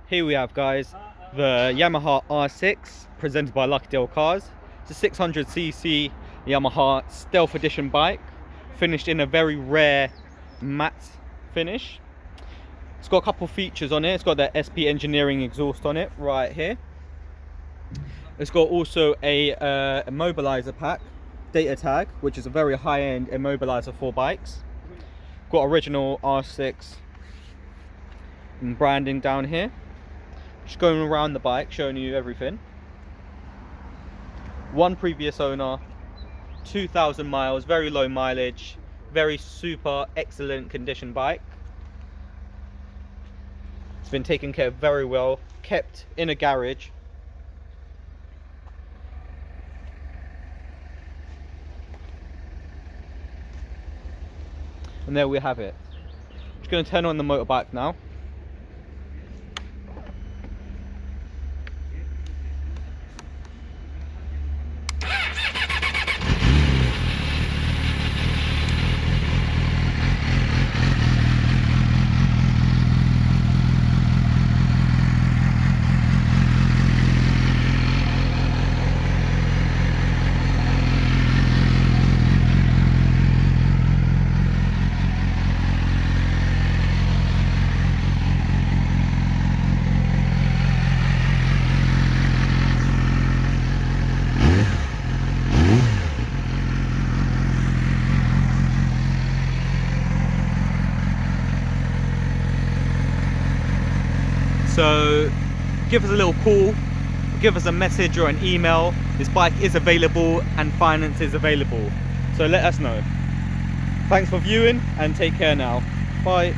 Here we have, guys, the Yamaha R6 presented by Lucky Deal Cars. It's a 600cc Yamaha Stealth Edition bike, finished in a very rare matte finish. It's got a couple features on it. It's got the SP Engineering exhaust on it right here. It's got also a immobilizer pack, data tag, which is a very high-end immobilizer for bikes. Got original R6 and branding down here. Just going around the bike, showing you everything. One previous owner, 2,000 miles, very low mileage, very super excellent condition bike. It's been taken care of very well, kept in a garage. And there we have it. Just going to turn on the motorbike now. So give us a little call, give us a message or an email. This bike is available and finance is available. So let us know. Thanks for viewing and take care now. Bye.